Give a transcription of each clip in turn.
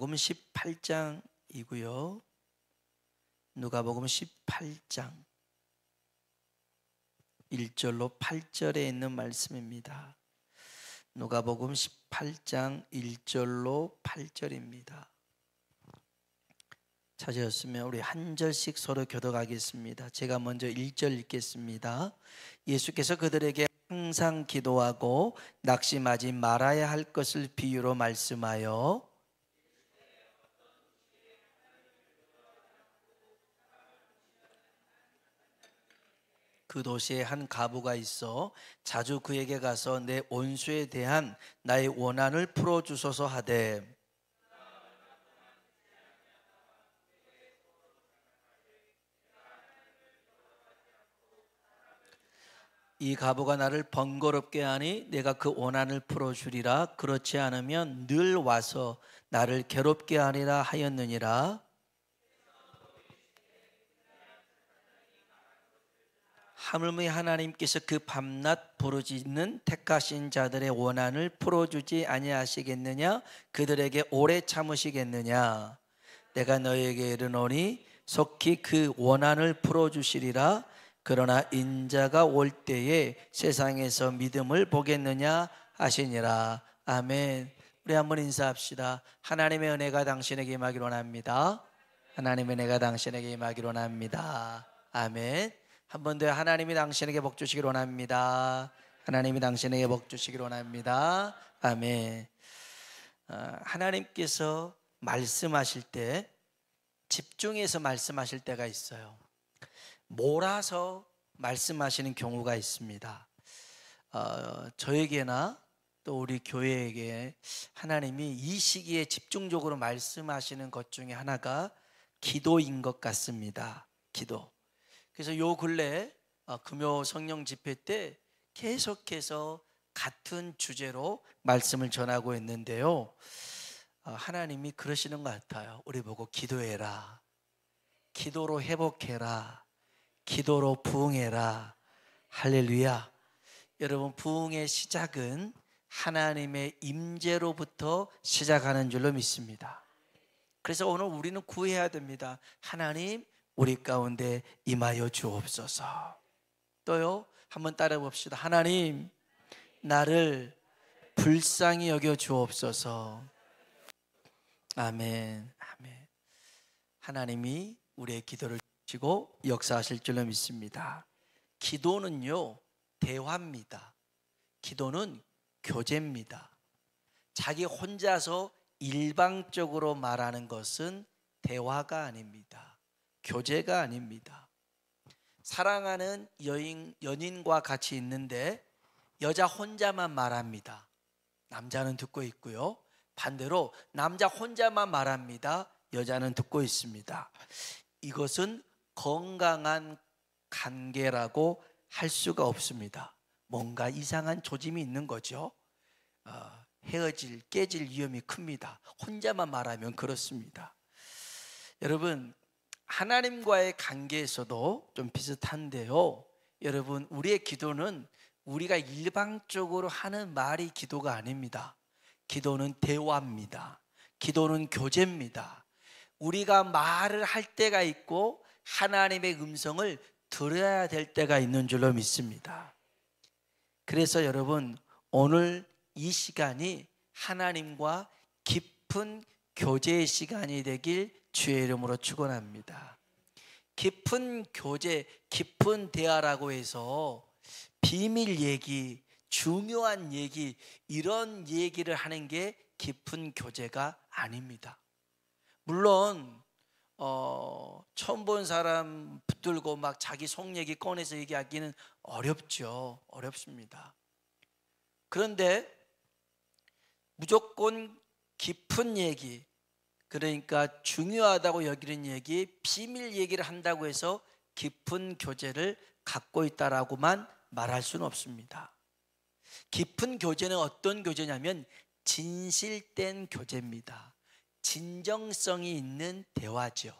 누가복음 18장이고요. 누가복음 18장 1절로 8절에 있는 말씀입니다. 누가복음 18장 1절로 8절입니다. 찾으셨으면 우리 한 절씩 서로 교독하겠습니다. 제가 먼저 1절 읽겠습니다. 예수께서 그들에게 항상 기도하고 낙심하지 말아야 할 것을 비유로 말씀하여 그 도시에 한 과부가 있어 자주 그에게 가서 내 원수에 대한 나의 원한을 풀어주소서 하되 이 과부가 나를 번거롭게 하니 내가 그 원한을 풀어주리라. 그렇지 않으면 늘 와서 나를 괴롭게 하리라 하였느니라. 하물며 하나님께서 그 밤낮 부르짖는 택하신 자들의 원한을 풀어주지 아니하시겠느냐? 그들에게 오래 참으시겠느냐? 내가 너희에게 이르노니 속히 그 원한을 풀어주시리라. 그러나 인자가 올 때에 세상에서 믿음을 보겠느냐 하시니라. 아멘. 우리 한번 인사합시다. 하나님의 은혜가 당신에게 임하기를 원합니다. 하나님의 은혜가 당신에게 임하기를 원합니다. 아멘. 한 번 더 하나님이 당신에게 복 주시기를 원합니다. 하나님이 당신에게 복 주시기를 원합니다. 아멘. 하나님께서 말씀하실 때 집중해서 말씀하실 때가 있어요. 몰아서 말씀하시는 경우가 있습니다. 저에게나 또 우리 교회에게 하나님이 이 시기에 집중적으로 말씀하시는 것 중에 하나가 기도인 것 같습니다. 기도. 그래서 요 근래 금요 성령 집회 때 계속해서 같은 주제로 말씀을 전하고 있는데요. 하나님이 그러시는 것 같아요. 우리 보고 기도해라. 기도로 회복해라. 기도로 부흥해라. 할렐루야. 여러분, 부흥의 시작은 하나님의 임재로부터 시작하는 줄로 믿습니다. 그래서 오늘 우리는 구해야 됩니다. 하나님, 우리 가운데 임하여 주옵소서. 또요, 한번 따라 봅시다. 하나님, 나를 불쌍히 여겨 주옵소서. 아멘. 아멘. 하나님이 우리의 기도를 주시고 역사하실 줄로 믿습니다. 기도는요, 대화입니다. 기도는 교제입니다. 자기 혼자서 일방적으로 말하는 것은 대화가 아닙니다. 교제가 아닙니다. 사랑하는 연인과 같이 있는데 여자 혼자만 말합니다. 남자는 듣고 있고요. 반대로 남자 혼자만 말합니다. 여자는 듣고 있습니다. 이것은 건강한 관계라고 할 수가 없습니다. 뭔가 이상한 조짐이 있는 거죠. 깨질 위험이 큽니다. 혼자만 말하면 그렇습니다. 여러분, 하나님과의 관계에서도 좀 비슷한데요. 여러분, 우리의 기도는 우리가 일방적으로 하는 말이 기도가 아닙니다. 기도는 대화입니다. 기도는 교제입니다. 우리가 말을 할 때가 있고 하나님의 음성을 들어야 될 때가 있는 줄로 믿습니다. 그래서 여러분, 오늘 이 시간이 하나님과 깊은 교제의 시간이 되길 주의 이름으로 축원합니다. 깊은 교제, 깊은 대화라고 해서 비밀 얘기, 중요한 얘기, 이런 얘기를 하는 게 깊은 교제가 아닙니다. 물론 처음 본 사람 붙들고 막 자기 속 얘기 꺼내서 얘기하기는 어렵죠. 어렵습니다. 그런데 무조건 깊은 얘기, 그러니까 중요하다고 여기는 얘기, 비밀 얘기를 한다고 해서 깊은 교제를 갖고 있다라고만 말할 수는 없습니다. 깊은 교제는 어떤 교제냐면 진실된 교제입니다. 진정성이 있는 대화죠.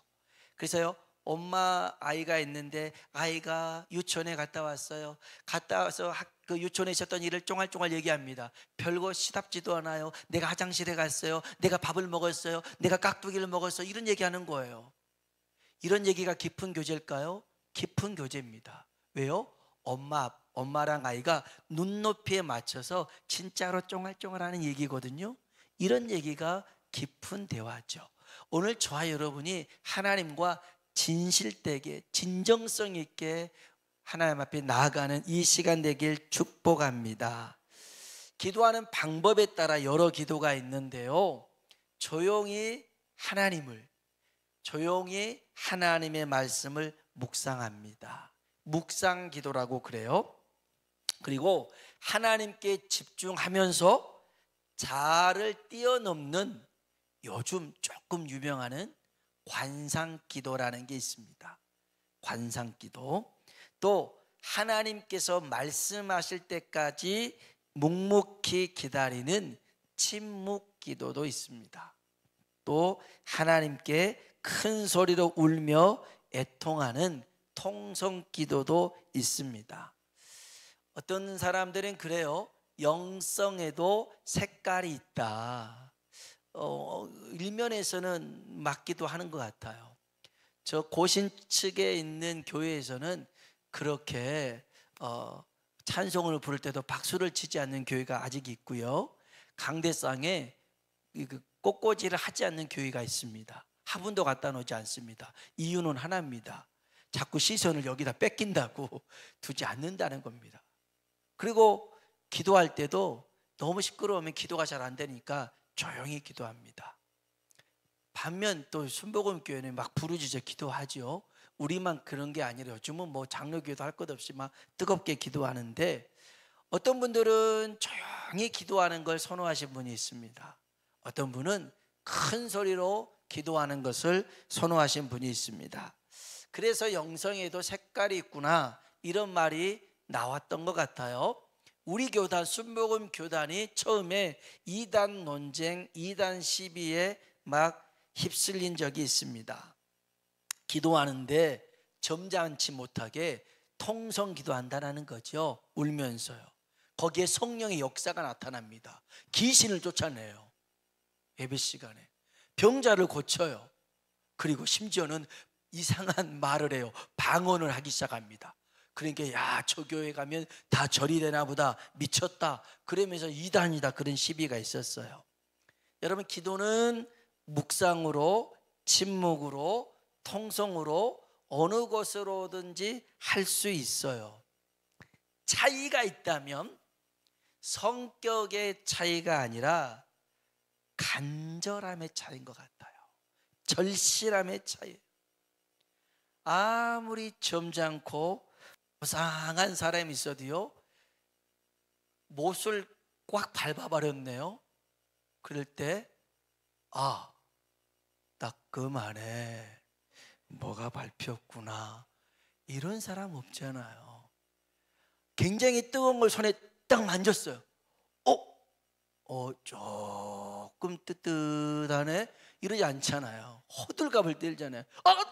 그래서요, 엄마 아이가 있는데 아이가 유치원에 갔다 왔어요. 갔다 와서 그 유치원에 있었던 일을 쫑알쫑알 얘기합니다. 별거 시답지도 않아요. 내가 화장실에 갔어요. 내가 밥을 먹었어요. 내가 깍두기를 먹었어요. 이런 얘기하는 거예요. 이런 얘기가 깊은 교제일까요? 깊은 교제입니다. 왜요? 엄마랑 아이가 눈높이에 맞춰서 진짜로 쫑알쫑알하는 얘기거든요. 이런 얘기가 깊은 대화죠. 오늘 저와 여러분이 하나님과 진실되게 진정성 있게 하나님 앞에 나아가는 이 시간 되길 축복합니다. 기도하는 방법에 따라 여러 기도가 있는데요, 조용히 하나님의 말씀을 묵상합니다. 묵상 기도라고 그래요. 그리고 하나님께 집중하면서 자아를 뛰어넘는 요즘 조금 유명한 관상기도라는 게 있습니다. 관상기도. 또 하나님께서 말씀하실 때까지 묵묵히 기다리는 침묵기도도 있습니다. 또 하나님께 큰 소리로 울며 애통하는 통성기도도 있습니다. 어떤 사람들은 그래요. 영성에도 색깔이 있다. 일면에서는 맞기도 하는 것 같아요. 저 고신 측에 있는 교회에서는 그렇게 찬송을 부를 때도 박수를 치지 않는 교회가 아직 있고요, 강대상에 꽃꽂이를 하지 않는 교회가 있습니다. 화분도 갖다 놓지 않습니다. 이유는 하나입니다. 자꾸 시선을 여기다 뺏긴다고 두지 않는다는 겁니다. 그리고 기도할 때도 너무 시끄러우면 기도가 잘 안 되니까 조용히 기도합니다. 반면 또 순복음교회는 막 부르짖어 기도하죠. 우리만 그런 게 아니라 요즘은 뭐 장로교회도 할 것 없이 막 뜨겁게 기도하는데, 어떤 분들은 조용히 기도하는 걸 선호하시는 분이 있습니다. 어떤 분은 큰 소리로 기도하는 것을 선호하시는 분이 있습니다. 그래서 영성에도 색깔이 있구나, 이런 말이 나왔던 것 같아요. 우리 교단, 순복음 교단이 처음에 이단 논쟁, 이단 시비에 막 휩쓸린 적이 있습니다. 기도하는데 점잖지 못하게 통성 기도한다는 거죠. 울면서요. 거기에 성령의 역사가 나타납니다. 귀신을 쫓아내요. 예배 시간에 병자를 고쳐요. 그리고 심지어는 이상한 말을 해요. 방언을 하기 시작합니다. 그러니까 야, 저 교회 가면 다 절이 되나 보다, 미쳤다, 그러면서 이단이다, 그런 시비가 있었어요. 여러분, 기도는 묵상으로, 침묵으로, 통성으로 어느 것으로든지 할 수 있어요. 차이가 있다면 성격의 차이가 아니라 간절함의 차이인 것 같아요. 절실함의 차이. 아무리 점잖고 고상한 사람이 있어도요, 못을 꽉 밟아버렸네요. 그럴 때 따끔하네, 뭐가 밟혔구나, 이런 사람 없잖아요. 굉장히 뜨거운 걸 손에 딱 만졌어요. 조금 뜨뜻하네, 이러지 않잖아요. 호들갑을 떨잖아요.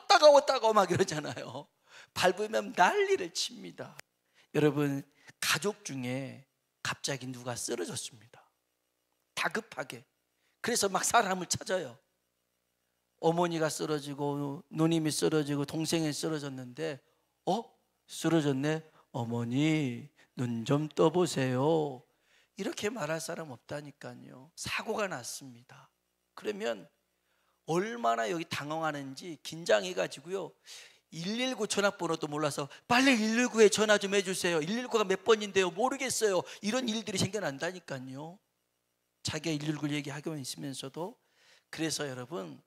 따가워 막 이러잖아요. 밟으면 난리를 칩니다. 여러분, 가족 중에 갑자기 누가 쓰러졌습니다. 다급하게. 그래서 막 사람을 찾아요. 어머니가 쓰러지고 누님이 쓰러지고 동생이 쓰러졌는데, 쓰러졌네, 어머니 눈 좀 떠보세요, 이렇게 말할 사람 없다니까요. 사고가 났습니다. 그러면 얼마나 여기 당황하는지 긴장해가지고요, 119 전화번호도 몰라서 빨리 119에 전화 좀 해주세요, 119가 몇 번인데요, 모르겠어요, 이런 일들이 생겨난다니까요. 자기가 119 얘기하고 있으면서도. 그래서 여러분,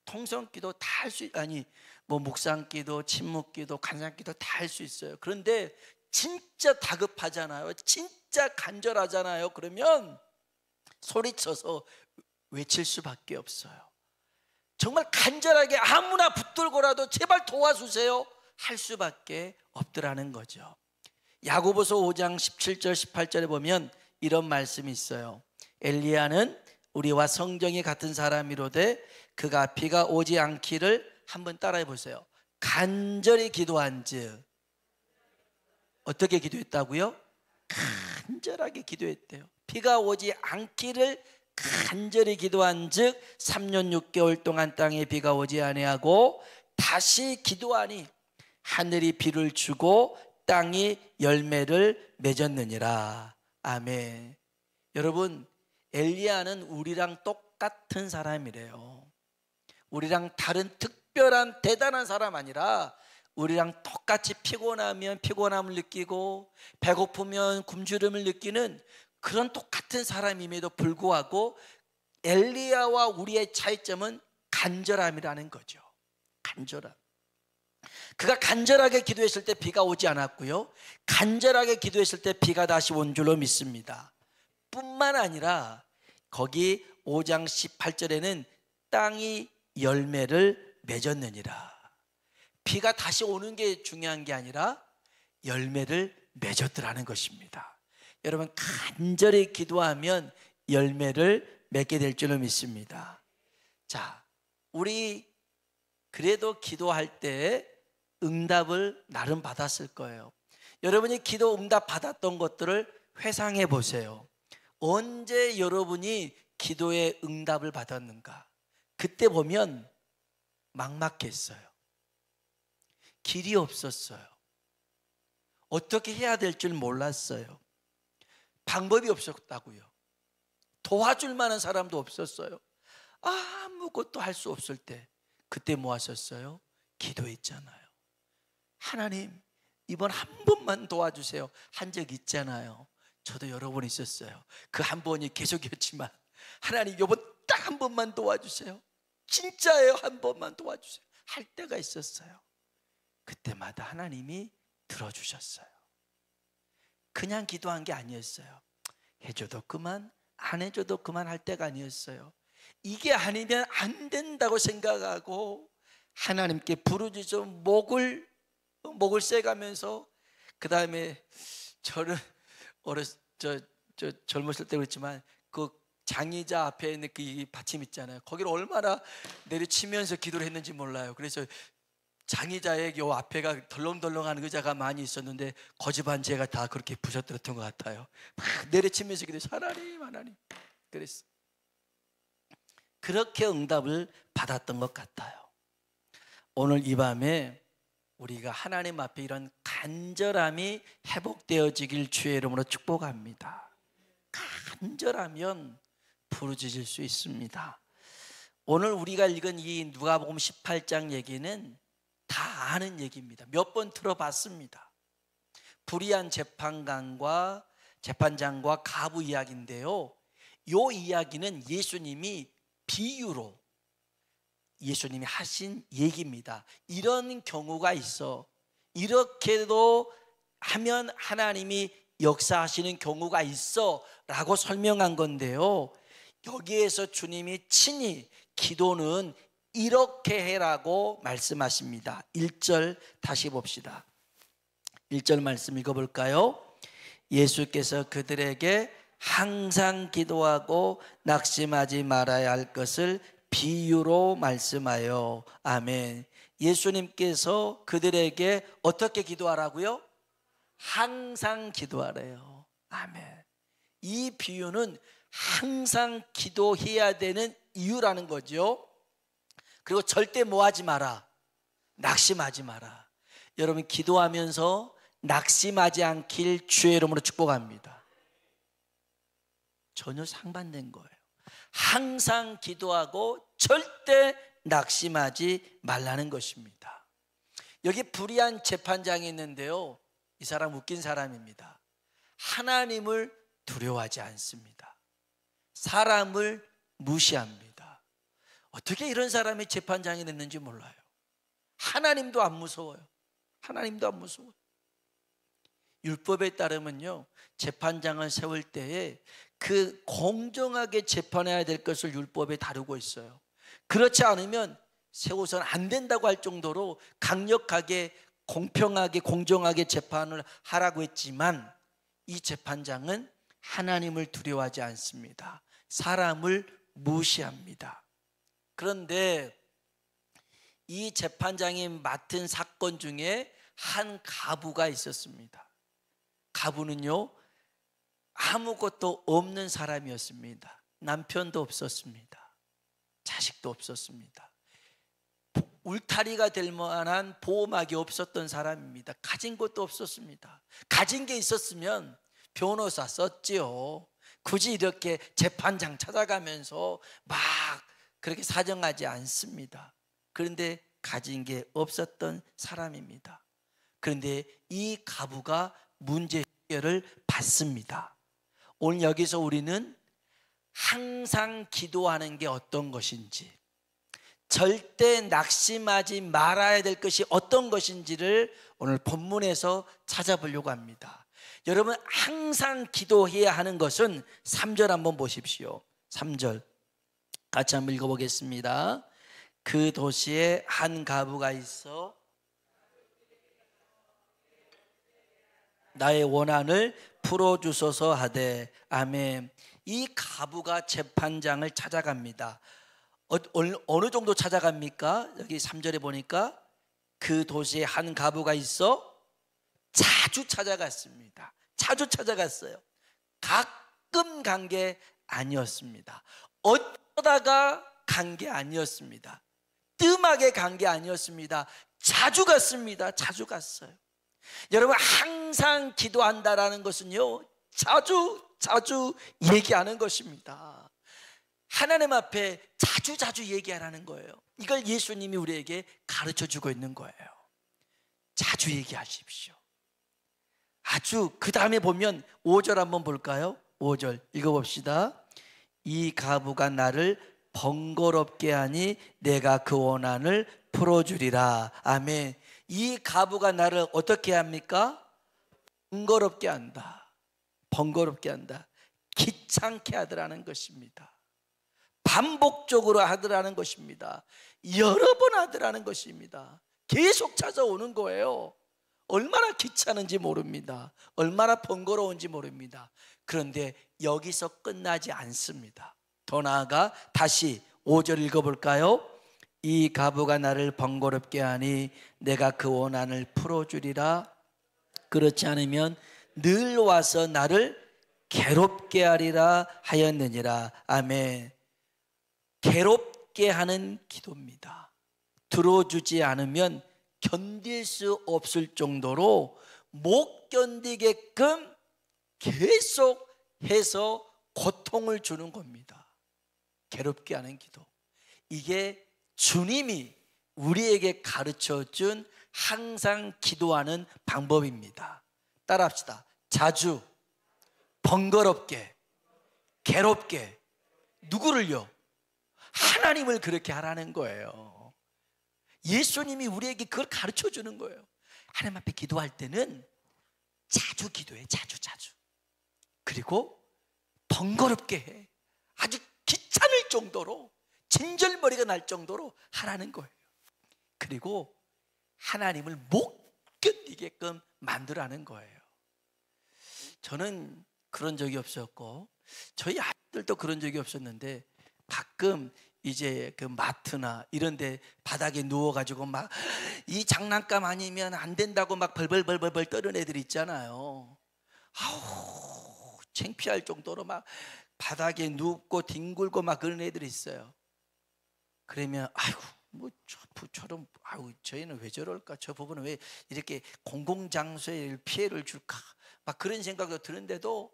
통성기도 다 할 수, 묵상기도, 침묵기도, 간상기도 다 할 수 있어요. 그런데 진짜 다급하잖아요. 진짜 간절하잖아요. 그러면 소리쳐서 외칠 수밖에 없어요. 정말 간절하게 아무나 붙들고라도 제발 도와주세요 할 수밖에 없더라는 거죠. 야고보서 5장 17절 18절에 보면 이런 말씀이 있어요. 엘리야는 우리와 성정이 같은 사람이로되 그가 비가 오지 않기를, 한번 따라해 보세요. 간절히 기도한즉 어떻게 기도했다고요? 간절하게 기도했대요. 비가 오지 않기를 간절히 기도한즉 3년 6개월 동안 땅에 비가 오지 아니하고 다시 기도하니 하늘이 비를 주고 땅이 열매를 맺었느니라. 아멘. 여러분, 엘리야는 우리랑 똑같은 사람이래요. 우리랑 다른 특별한 대단한 사람 아니라 우리랑 똑같이 피곤하면 피곤함을 느끼고 배고프면 굶주림을 느끼는 그런 똑같은 사람임에도 불구하고 엘리야와 우리의 차이점은 간절함이라는 거죠. 간절함. 그가 간절하게 기도했을 때 비가 오지 않았고요, 간절하게 기도했을 때 비가 다시 온 줄로 믿습니다. 뿐만 아니라 거기 5장 18절에는 땅이 열매를 맺었느니라. 비가 다시 오는 게 중요한 게 아니라 열매를 맺었더라는 것입니다. 여러분, 간절히 기도하면 열매를 맺게 될 줄로 믿습니다. 자, 우리 그래도 기도할 때 응답을 나름 받았을 거예요. 여러분이 기도 응답 받았던 것들을 회상해 보세요. 언제 여러분이 기도의 응답을 받았는가? 그때 보면 막막했어요. 길이 없었어요. 어떻게 해야 될 줄 몰랐어요. 방법이 없었다고요. 도와줄 만한 사람도 없었어요. 아무것도 할 수 없을 때 그때 뭐 하셨어요? 기도했잖아요. 하나님, 이번 한 번만 도와주세요 한 적 있잖아요. 저도 여러 번 있었어요. 그 한 번이 계속이었지만 하나님, 이번 딱 한 번만 도와주세요, 진짜예요, 한 번만 도와주세요 할 때가 있었어요. 그때마다 하나님이 들어주셨어요. 그냥 기도한 게 아니었어요. 해줘도 그만, 안 해줘도 그만 할 때가 아니었어요. 이게 아니면 안 된다고 생각하고 하나님께 부르짖어 목을 쐬가면서, 그 다음에 저는 젊었을 때 그랬지만 그 장의자 앞에 있는 그 받침 있잖아요. 거기를 얼마나 내리치면서 기도를 했는지 몰라요. 그래서 장의자의 요 앞에가 덜렁덜렁한 의자가 많이 있었는데 거지반 제가 다 그렇게 부셔뜨렸던 것 같아요. 막 내리치면서 기도해서 하나님 그랬어. 그렇게 응답을 받았던 것 같아요. 오늘 이 밤에 우리가 하나님 앞에 이런 간절함이 회복되어지길 주의 이름으로 축복합니다. 간절하면 부르짖을 수 있습니다. 오늘 우리가 읽은 이 누가복음 18장 얘기는 다 아는 얘기입니다. 몇 번 들어봤습니다. 불의한 재판장과 가부 이야기인데요, 이 이야기는 예수님이 비유로 예수님이 하신 얘기입니다. 이런 경우가 있어, 이렇게도 하면 하나님이 역사하시는 경우가 있어 라고 설명한 건데요, 여기에서 주님이 친히 기도는 이렇게 해라고 말씀하십니다. 1절 다시 봅시다. 1절 말씀 읽어볼까요? 예수께서 그들에게 항상 기도하고 낙심하지 말아야 할 것을 비유로 말씀하여. 아멘. 예수님께서 그들에게 어떻게 기도하라고요? 항상 기도하래요. 아멘. 이 비유는 항상 기도해야 되는 이유라는 거죠. 그리고 절대 뭐 하지 마라? 낙심하지 마라. 여러분, 기도하면서 낙심하지 않길 주의 이름으로 축복합니다. 전혀 상반된 거예요. 항상 기도하고 절대 낙심하지 말라는 것입니다. 여기 불의한 재판장이 있는데요, 이 사람 웃긴 사람입니다. 하나님을 두려워하지 않습니다. 사람을 무시합니다. 어떻게 이런 사람이 재판장이 됐는지 몰라요. 하나님도 안 무서워요. 하나님도 안 무서워요. 율법에 따르면요, 재판장을 세울 때에 그 공정하게 재판해야 될 것을 율법에 다루고 있어요. 그렇지 않으면 세워서는 안 된다고 할 정도로 강력하게 공평하게 공정하게 재판을 하라고 했지만, 이 재판장은 하나님을 두려워하지 않습니다. 사람을 무시합니다. 그런데 이 재판장이 맡은 사건 중에 한 가부가 있었습니다. 가부는요, 아무것도 없는 사람이었습니다. 남편도 없었습니다. 자식도 없었습니다. 울타리가 될 만한 보호막이 없었던 사람입니다. 가진 것도 없었습니다. 가진 게 있었으면 변호사 썼지요. 굳이 이렇게 재판장 찾아가면서 막 그렇게 사정하지 않습니다. 그런데 가진 게 없었던 사람입니다. 그런데 이 가부가 문제 해결을 받습니다. 오늘 여기서 우리는 항상 기도하는 게 어떤 것인지, 절대 낙심하지 말아야 될 것이 어떤 것인지를 오늘 본문에서 찾아보려고 합니다. 여러분, 항상 기도해야 하는 것은 3절 한번 보십시오. 3절 같이 한번 읽어보겠습니다. 그 도시에 한 가부가 있어 나의 원한을 풀어주소서 하되. 아멘. 이 가부가 재판장을 찾아갑니다. 어느 정도 찾아갑니까? 여기 3절에 보니까 그 도시에 한 가부가 있어 자주 찾아갔습니다. 자주 찾아갔어요. 가끔 간 게 아니었습니다. 어쩌다가 간 게 아니었습니다. 뜸하게 간 게 아니었습니다. 자주 갔습니다. 자주 갔어요. 여러분, 항상 기도한다라는 것은요, 자주 얘기하는 것입니다. 하나님 앞에 자주 얘기하라는 거예요. 이걸 예수님이 우리에게 가르쳐주고 있는 거예요. 자주 얘기하십시오. 아주. 그 다음에 보면 5절 한번 볼까요? 5절 읽어봅시다. 이 가부가 나를 번거롭게 하니 내가 그 원한을 풀어주리라. 아멘. 이 가부가 나를 어떻게 합니까? 번거롭게 한다. 번거롭게 한다. 귀찮게 하더라는 것입니다. 반복적으로 하더라는 것입니다. 여러 번 하더라는 것입니다. 계속 찾아오는 거예요. 얼마나 귀찮은지 모릅니다. 얼마나 번거로운지 모릅니다. 그런데 여기서 끝나지 않습니다. 더 나아가 다시 5절 읽어볼까요? 이 가부가 나를 번거롭게 하니 내가 그 원한을 풀어주리라. 그렇지 않으면 늘 와서 나를 괴롭게 하리라 하였느니라. 아멘. 괴롭게 하는 기도입니다. 들어주지 않으면 견딜 수 없을 정도로 못 견디게끔 계속해서 고통을 주는 겁니다. 괴롭게 하는 기도. 이게 주님이 우리에게 가르쳐준 항상 기도하는 방법입니다. 따라합시다. 자주, 번거롭게, 괴롭게. 누구를요? 하나님을 그렇게 하라는 거예요. 예수님이 우리에게 그걸 가르쳐 주는 거예요. 하나님 앞에 기도할 때는 자주 기도해. 자주. 그리고 번거롭게 해. 아주 귀찮을 정도로, 진절머리가 날 정도로 하라는 거예요. 그리고 하나님을 못 견디게끔 만들라는 거예요. 저는 그런 적이 없었고 저희 아이들도 그런 적이 없었는데, 가끔 이제 그 마트나 이런 데 바닥에 누워가지고 막 이 장난감 아니면 안 된다고 막 벌벌 떠는 애들 있잖아요. 아우, 창피할 정도로 막 바닥에 눕고 뒹굴고 막 그런 애들이 있어요. 그러면 아이고, 뭐 저처럼, 아유, 저희는 왜 저럴까? 저 부분은 왜 이렇게 공공장소에 피해를 줄까? 막 그런 생각도 드는데도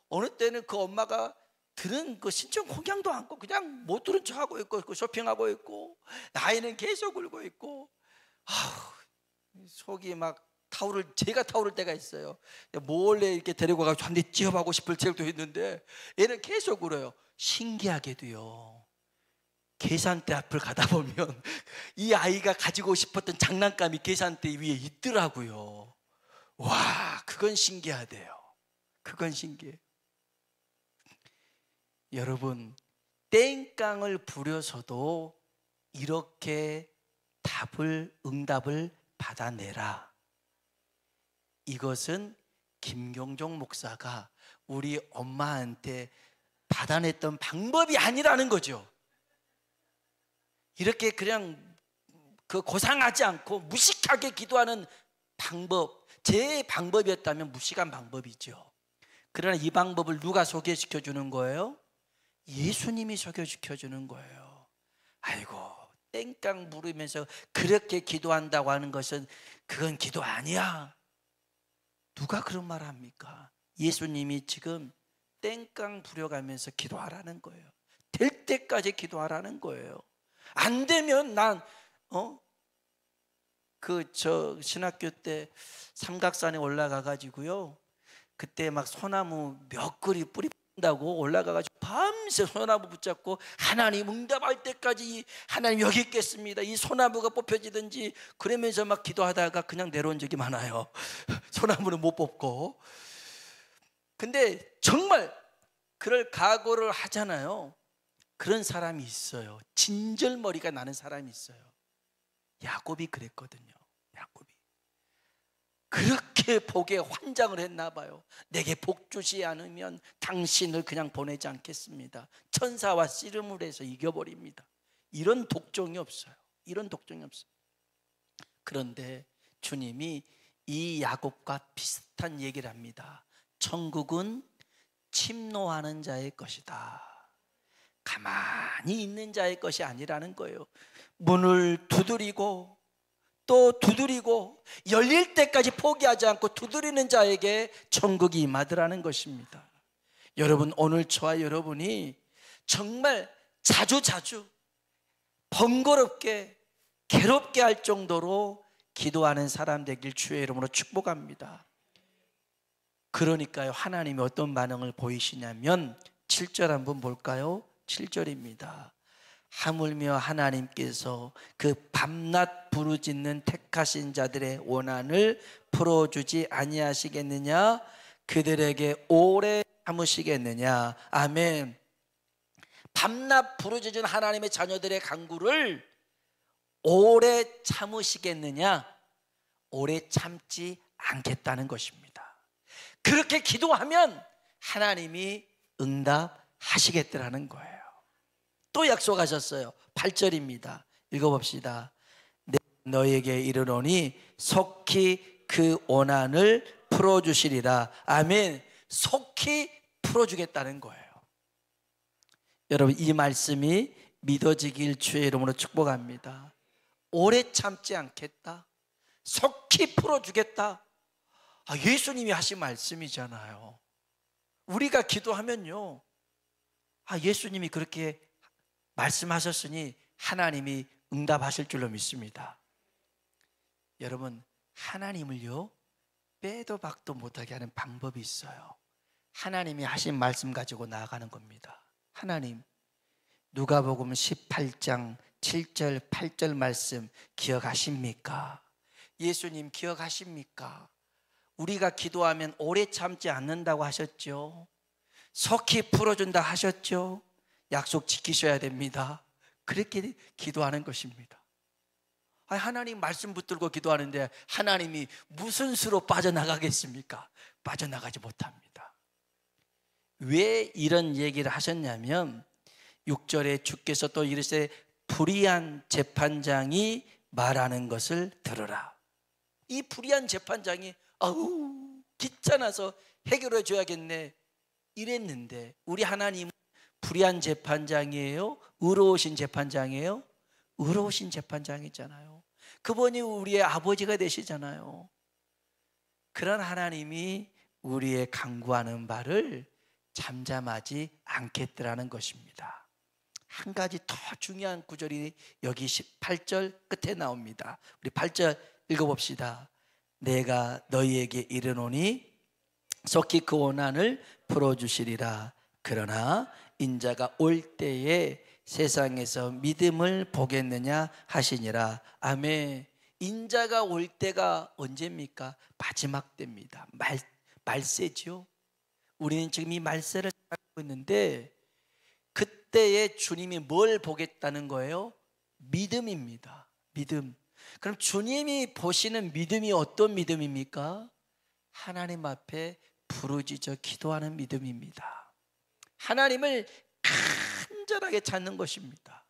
어느 때는 그 엄마가 들은 그 신청 공양도 않고 그냥 못 들은 척하고 있고 쇼핑하고 있고, 나이는 계속 울고 있고, 속이 막 제가 타오를 때가 있어요. 몰래 이렇게 데리고 가서 한 대 찌어하고 싶을 때도 있는데 얘는 계속 울어요. 신기하게도요, 계산대 앞을 가다 보면 이 아이가 가지고 싶었던 장난감이 계산대 위에 있더라고요. 와, 그건 신기하대요. 그건 신기해. 여러분, 땡깡을 부려서도 이렇게 응답을 받아내라. 이것은 김경종 목사가 우리 엄마한테 받아냈던 방법이 아니라는 거죠. 이렇게 그냥 그 고상하지 않고 무식하게 기도하는 방법, 제 방법이었다면 무식한 방법이죠. 그러나 이 방법을 누가 소개시켜 주는 거예요? 예수님이 소개시켜 주는 거예요. 아이고, 땡깡 부르면서 그렇게 기도한다고 하는 것은 그건 기도 아니야. 누가 그런 말을 합니까? 예수님이 지금 땡깡 부려가면서 기도하라는 거예요. 될 때까지 기도하라는 거예요. 안 되면 난 신학교 때 삼각산에 올라가 가지고요, 그때 막 소나무 몇 그리 뿌리 다고 올라가가지고 밤새 소나무 붙잡고 하나님 응답할 때까지 하나님 여기 있겠습니다, 이 소나무가 뽑혀지든지 그러면서 막 기도하다가 그냥 내려온 적이 많아요. 소나무는 못 뽑고. 근데 정말 그럴 각오를 하잖아요. 그런 사람이 있어요. 진절머리가 나는 사람이 있어요. 야곱이 그랬거든요. 야곱이 그렇게 복에 환장을 했나 봐요. 내게 복 주지 않으면 당신을 그냥 보내지 않겠습니다. 천사와 씨름을 해서 이겨버립니다. 이런 독종이 없어요. 이런 독종이 없어요. 그런데 주님이 이 야곱과 비슷한 얘기를 합니다. 천국은 침노하는 자의 것이다. 가만히 있는 자의 것이 아니라는 거예요. 문을 두드리고 또 두드리고 열릴 때까지 포기하지 않고 두드리는 자에게 천국이 임하더라는 것입니다. 여러분, 오늘 저와 여러분이 정말 자주 번거롭게 괴롭게 할 정도로 기도하는 사람 되길 주의 이름으로 축복합니다. 그러니까요, 하나님이 어떤 반응을 보이시냐면 7절 한번 볼까요? 7절입니다. 하물며 하나님께서 그 밤낮 부르짖는 택하신 자들의 원한을 풀어주지 아니하시겠느냐? 그들에게 오래 참으시겠느냐? 아멘. 밤낮 부르짖은 하나님의 자녀들의 간구를 오래 참으시겠느냐? 오래 참지 않겠다는 것입니다. 그렇게 기도하면 하나님이 응답하시겠다는 거예요. 또 약속하셨어요. 8절입니다. 읽어봅시다. 너에게 이르노니 속히 그 원한을 풀어주시리라. 아멘. 속히 풀어주겠다는 거예요. 여러분, 이 말씀이 믿어지길 주의 이름으로 축복합니다. 오래 참지 않겠다, 속히 풀어주겠다. 예수님이 하신 말씀이잖아요. 우리가 기도하면요, 예수님이 그렇게 말씀하셨으니 하나님이 응답하실 줄로 믿습니다. 여러분, 하나님을요 빼도 박도 못하게 하는 방법이 있어요. 하나님이 하신 말씀 가지고 나아가는 겁니다. 하나님, 누가복음 18장 7절 8절 말씀 기억하십니까? 예수님 기억하십니까? 우리가 기도하면 오래 참지 않는다고 하셨죠. 속히 풀어준다 하셨죠. 약속 지키셔야 됩니다. 그렇게 기도하는 것입니다. 하나님 말씀 붙들고 기도하는데 하나님이 무슨 수로 빠져나가겠습니까? 빠져나가지 못합니다. 왜 이런 얘기를 하셨냐면 6절에 주께서 또 이르시되 불의한 재판장이 말하는 것을 들으라. 이 불의한 재판장이 귀찮아서 해결해 줘야겠네 이랬는데, 우리 하나님은 불의한 재판장이에요? 의로우신 재판장이에요? 의로우신 재판장이잖아요. 그분이 우리의 아버지가 되시잖아요. 그런 하나님이 우리의 간구하는 바를 잠잠하지 않겠더라는 것입니다. 한 가지 더 중요한 구절이 여기 18절 끝에 나옵니다. 우리 8절 읽어봅시다. 내가 너희에게 이르노니 속히 그 원한을 풀어주시리라. 그러나 인자가 올 때에 세상에서 믿음을 보겠느냐 하시니라. 아멘. 인자가 올 때가 언제입니까? 마지막 때입니다. 말세죠. 우리는 지금 이 말세를 살고 있는데 그때에 주님이 뭘 보겠다는 거예요? 믿음입니다. 믿음. 그럼 주님이 보시는 믿음이 어떤 믿음입니까? 하나님 앞에 부르짖어 기도하는 믿음입니다. 하나님을 간절하게 찾는 것입니다.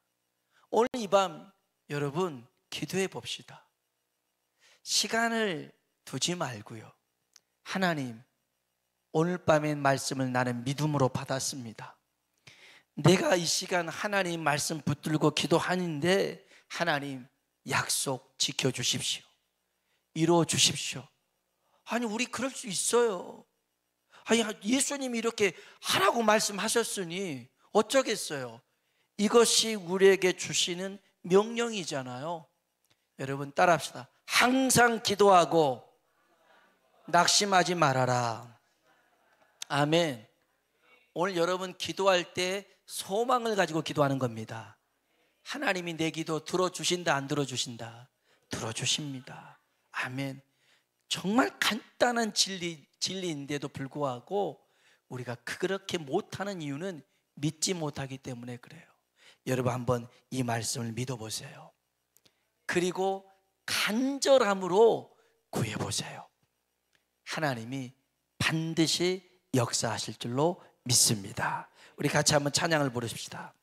오늘 이 밤 여러분 기도해 봅시다. 시간을 두지 말고요. 하나님, 오늘 밤의 말씀을 나는 믿음으로 받았습니다. 내가 이 시간 하나님 말씀 붙들고 기도하는데 하나님 약속 지켜주십시오. 이루어 주십시오. 아니, 우리 그럴 수 있어요. 아니, 예수님이 이렇게 하라고 말씀하셨으니 어쩌겠어요. 이것이 우리에게 주시는 명령이잖아요. 여러분 따라합시다. 항상 기도하고 낙심하지 말아라. 아멘. 오늘 여러분 기도할 때 소망을 가지고 기도하는 겁니다. 하나님이 내 기도 들어주신다, 안 들어주신다? 들어주십니다. 아멘. 정말 간단한 진리인데도 불구하고 우리가 그렇게 못하는 이유는 믿지 못하기 때문에 그래요. 여러분 한번 이 말씀을 믿어보세요. 그리고 간절함으로 구해보세요. 하나님이 반드시 역사하실 줄로 믿습니다. 우리 같이 한번 찬양을 부르십시다.